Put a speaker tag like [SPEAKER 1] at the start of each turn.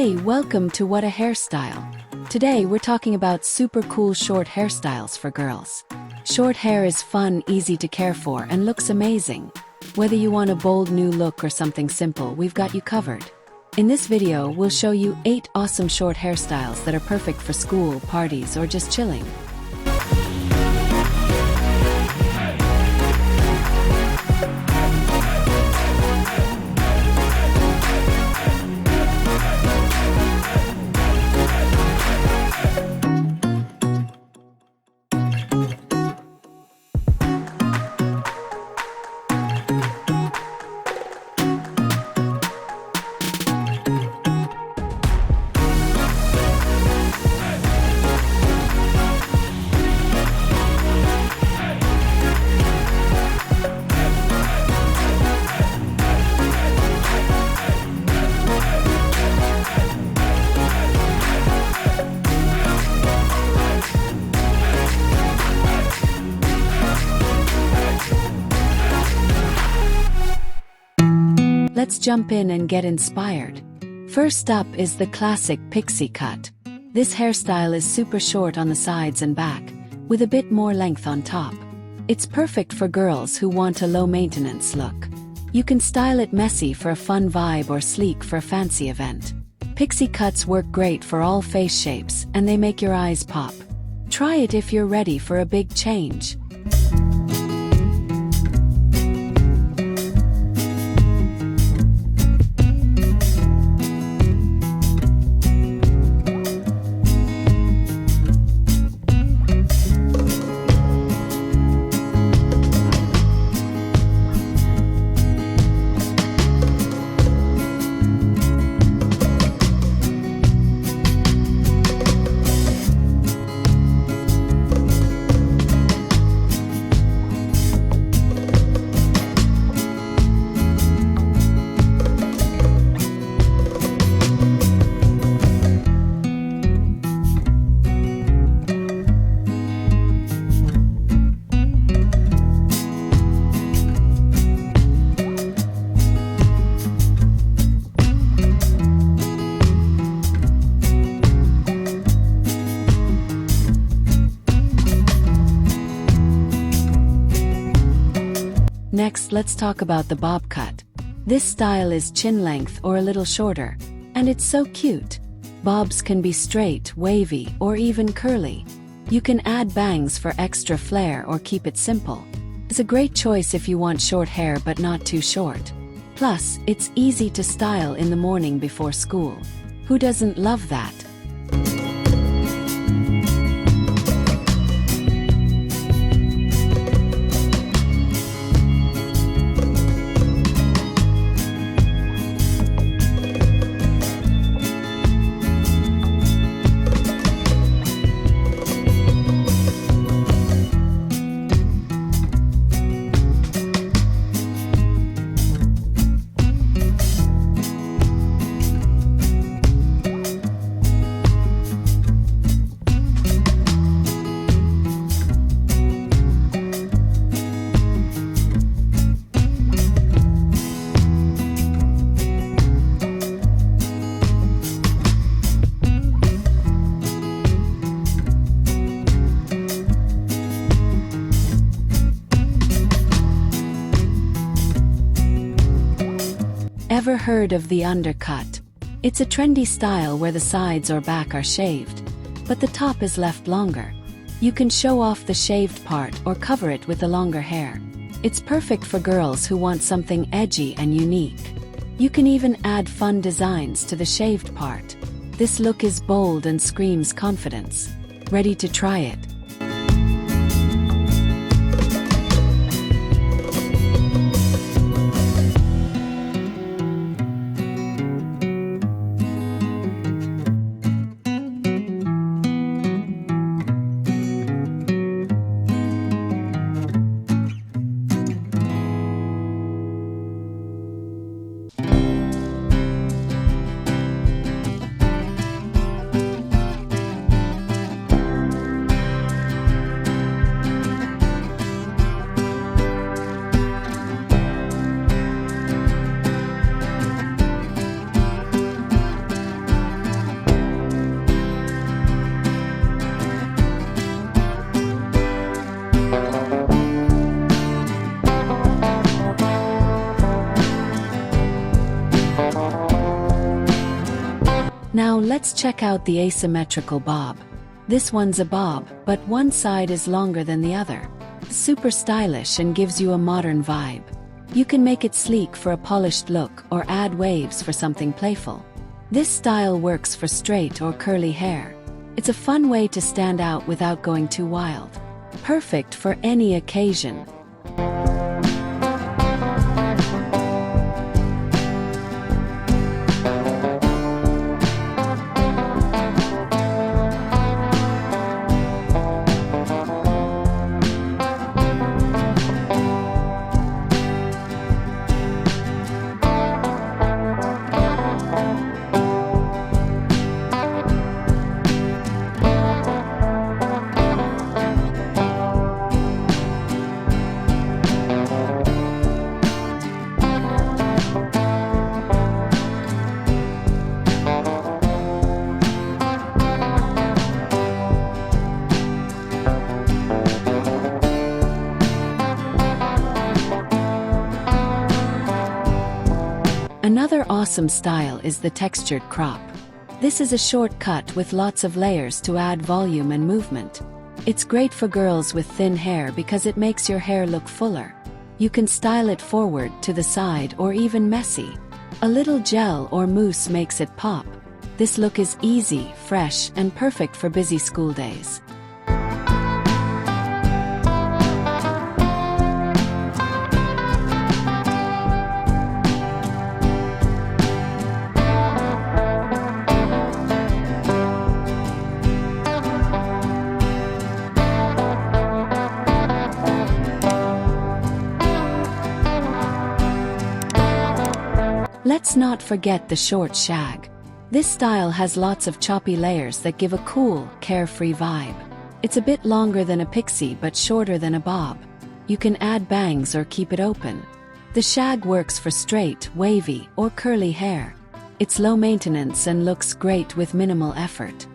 [SPEAKER 1] Hey, welcome to What a Hairstyle. Today we're talking about super cool short hairstyles for girls. Short hair is fun, easy to care for, and looks amazing. Whether you want a bold new look or something simple, we've got you covered. In this video, we'll show you 8 awesome short hairstyles that are perfect for school, parties, or just chilling. Let's jump in and get inspired. First up is the classic pixie cut. This hairstyle is super short on the sides and back, with a bit more length on top. It's perfect for girls who want a low-maintenance look. You can style it messy for a fun vibe or sleek for a fancy event. Pixie cuts work great for all face shapes, and they make your eyes pop. Try it if you're ready for a big change. Next, let's talk about the bob cut. This style is chin length or a little shorter, and it's so cute. Bobs can be straight, wavy, or even curly. You can add bangs for extra flair or keep it simple. It's a great choice if you want short hair but not too short. Plus, it's easy to style in the morning before school. Who doesn't love that? Ever heard of the undercut? It's a trendy style where the sides or back are shaved, but the top is left longer. You can show off the shaved part or cover it with the longer hair. It's perfect for girls who want something edgy and unique. You can even add fun designs to the shaved part. This look is bold and screams confidence. Ready to try it? Now let's check out the asymmetrical bob. This one's a bob, but one side is longer than the other. Super stylish and gives you a modern vibe. You can make it sleek for a polished look or add waves for something playful. This style works for straight or curly hair. It's a fun way to stand out without going too wild. Perfect for any occasion. Another awesome style is the textured crop. This is a short cut with lots of layers to add volume and movement. It's great for girls with thin hair because it makes your hair look fuller. You can style it forward, to the side, or even messy. A little gel or mousse makes it pop. This look is easy, fresh, and perfect for busy school days. Let's not forget the short shag. This style has lots of choppy layers that give a cool, carefree vibe. It's a bit longer than a pixie but shorter than a bob. You can add bangs or keep it open. The shag works for straight, wavy, or curly hair. It's low maintenance and looks great with minimal effort.